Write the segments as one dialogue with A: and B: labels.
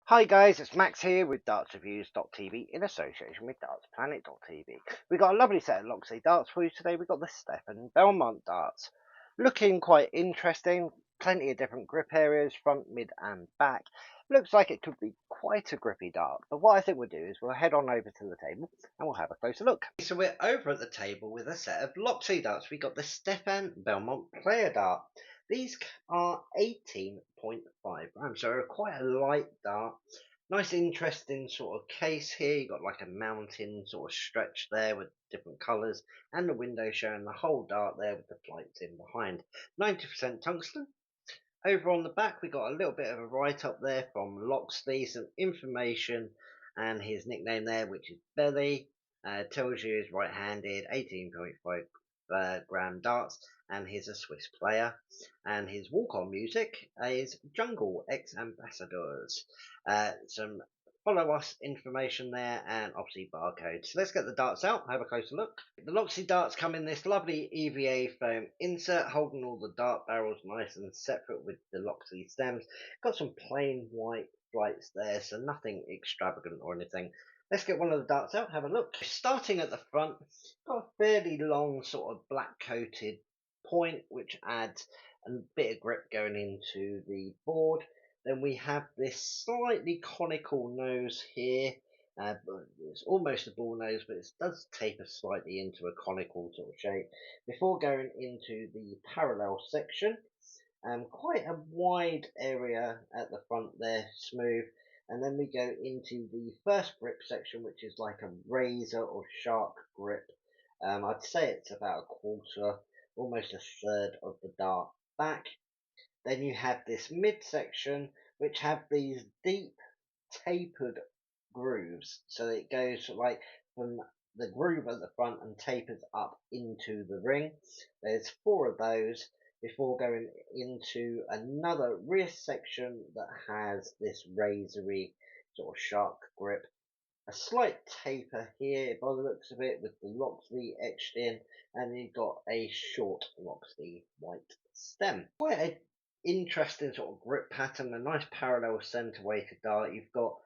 A: Hi guys, it's Max here with dartsreviews.tv in association with dartsplanet.tv. We've got a lovely set of Loxley darts for you today. We've got the Stefan Bellmont darts. Looking quite interesting, plenty of different grip areas, front, mid and back. Looks like it could be quite a grippy dart, but what I think we'll do is we'll head on over to the table and we'll have a closer look. So we're over at the table with a set of Loxley darts. We've got the Stefan Bellmont player dart. These are 18.5 grams, so quite a light dart. Nice interesting sort of case here. You've got like a mountain sort of stretch there with different colours and the window showing the whole dart there with the flights in behind. 90% tungsten. Over on the back we got a little bit of a write up there from Loxley, some information and his nickname there, which is Belly. Tells you he's right handed, 18.5 gram darts, and he's a Swiss player. And his walk on music is Jungle X Ambassadors. Some follow us information there and obviously barcodes. So let's get the darts out, have a closer look. The Loxley darts come in this lovely EVA foam insert, holding all the dart barrels nice and separate with the Loxley stems. Got some plain white flights there, so nothing extravagant or anything. Let's get one of the darts out, have a look. Starting at the front, got a fairly long sort of black coated point which adds a bit of grip going into the board. Then we have this slightly conical nose here. It's almost a ball nose, but it does taper slightly into a conical sort of shape before going into the parallel section. Quite a wide area at the front there, smooth. And then we go into the first grip section, which is like a razor or shark grip. I'd say it's about a quarter, almost a third of the dart back. Then you have this midsection, which have these deep tapered grooves. So it goes like from the groove at the front and tapers up into the ring. There's four of those before going into another rear section that has this razory sort of shark grip. A slight taper here by the looks of it with the Loxley etched in, and you've got a short Loxley white stem. Quite a interesting sort of grip pattern, a nice parallel centre weighted dart. You've got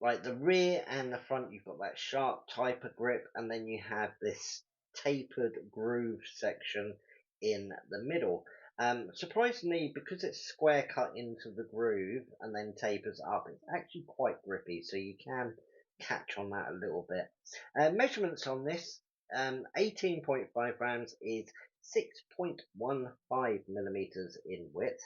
A: like the rear and the front, you've got that sharp type of grip, and then you have this tapered groove section in the middle. Surprisingly, because it's square cut into the groove and then tapers up, it's actually quite grippy, so you can catch on that a little bit. Measurements on this, 18.5 grams is 6.15 millimeters in width,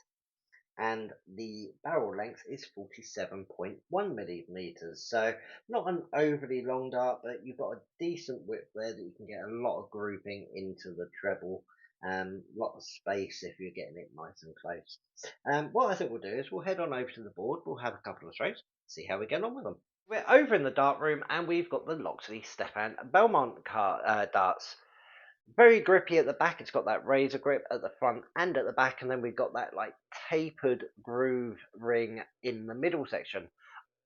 A: and the barrel length is 47.1 millimeters. So not an overly long dart, but you've got a decent width there that you can get a lot of grouping into the treble. Lot of space if you're getting it nice and close. What I think we'll do is we'll head on over to the board. We'll have a couple of throws, see how we get on with them. We're over in the dart room and we've got the Loxley Stefan Bellmont darts. Very grippy at the back. It's got that razor grip at the front and at the back, and then we've got that like tapered groove ring in the middle section.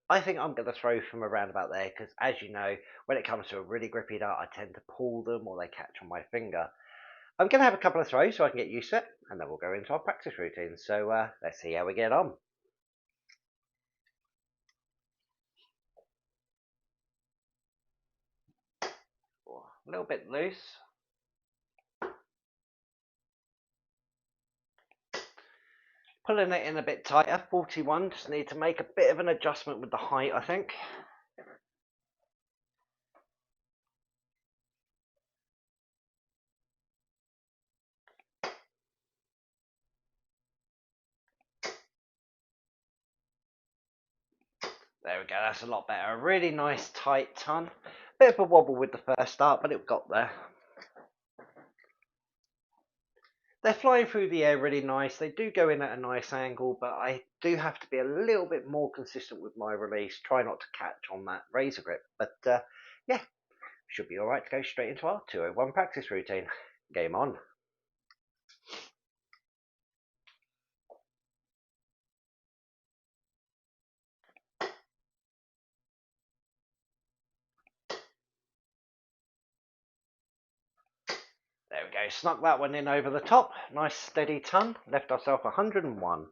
A: I think I'm going to throw from around about there because, as you know, when it comes to a really grippy dart, I tend to pull them or they catch on my finger. I'm going to have a couple of throws so I can get used to it, and then we'll go into our practice routine. So let's see how we get on. A little bit loose. Pulling it in a bit tighter, 41. Just need to make a bit of an adjustment with the height, I think. There we go, that's a lot better. A really nice tight ton. Bit of a wobble with the first start, but it got there. They're flying through the air really nice. They do go in at a nice angle, but I do have to be a little bit more consistent with my release. Try not to catch on that razor grip. But yeah, should be alright to go straight into our 201 practice routine. Game on. There we go, snuck that one in over the top. Nice steady ton. Left ourselves 101.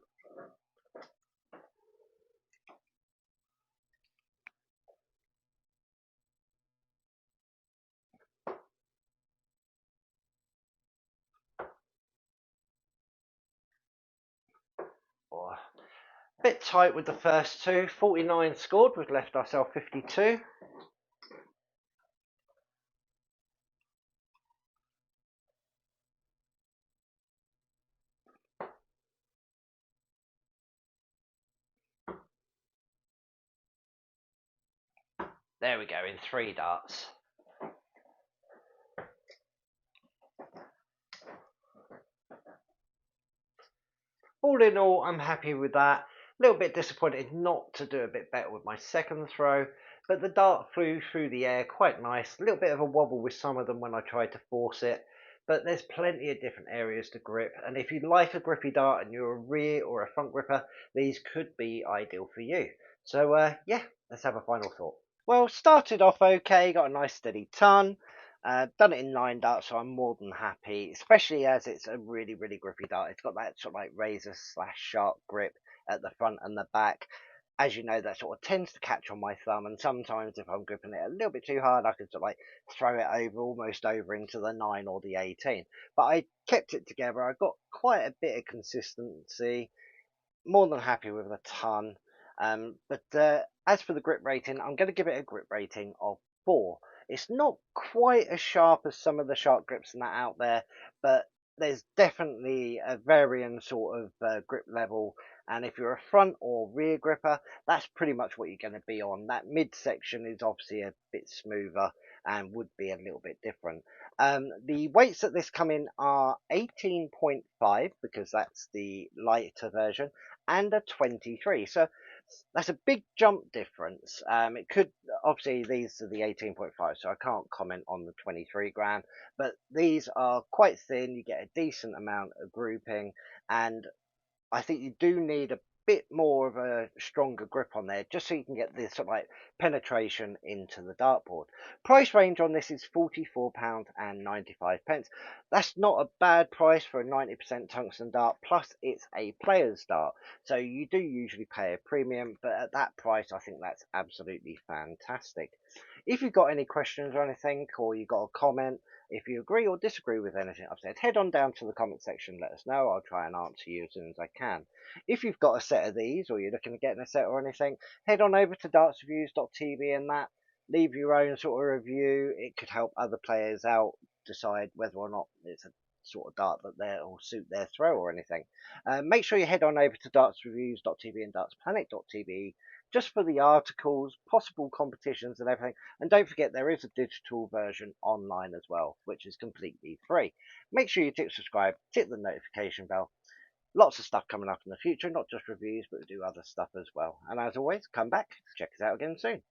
A: A bit tight with the first two. 49 scored, we've left ourselves 52. There we go, in 3 darts. All in all, I'm happy with that. A little bit disappointed not to do a bit better with my second throw, but the dart flew through the air quite nice. A little bit of a wobble with some of them when I tried to force it, but there's plenty of different areas to grip, and if you like a grippy dart and you're a rear or a front gripper, these could be ideal for you. So yeah, let's have a final thought. Well, started off okay, got a nice steady ton. Done it in 9 darts, so I'm more than happy, especially as it's a really grippy dart. It's got that sort of like razor slash sharp grip at the front and the back. As you know, that sort of tends to catch on my thumb, and sometimes if I'm gripping it a little bit too hard, I can sort of like throw it over, almost over into the 9 or the 18. But I kept it together. I got quite a bit of consistency, more than happy with a ton. But as for the grip rating, I'm going to give it a grip rating of 4. It's not quite as sharp as some of the sharp grips and that out there, but there's definitely a varying sort of grip level. And if you're a front or rear gripper, that's pretty much what you're going to be on. That mid section is obviously a bit smoother and would be a little bit different. The weights that this come in are 18.5 because that's the lighter version, and a 23. So that's a big jump difference. It could obviously these are the 18.5, so I can't comment on the 23 gram, but these are quite thin. You get a decent amount of grouping, and I think you do need a bit more of a stronger grip on there just so you can get this sort of like penetration into the dartboard. Price range on this is £44.95. That's not a bad price for a 90% tungsten dart, plus it's a player's dart, so you do usually pay a premium, but at that price I think that's absolutely fantastic. If you've got any questions or anything, or you've got a comment, if you agree or disagree with anything I've said, head on down to the comment section, let us know. I'll try and answer you as soon as I can. If you've got a set of these, or you're looking at getting a set or anything, head on over to dartsreviews.tv and that. Leave your own sort of review. It could help other players out decide whether or not it's a sort of dart that will suit their throw or anything. Make sure you head on over to dartsreviews.tv and dartsplanet.tv just for the articles, possible competitions and everything. And don't forget there is a digital version online as well, which is completely free. Make sure you tick subscribe, tick the notification bell. Lots of stuff coming up in the future, not just reviews, but we do other stuff as well. And as always, come back, check us out again soon.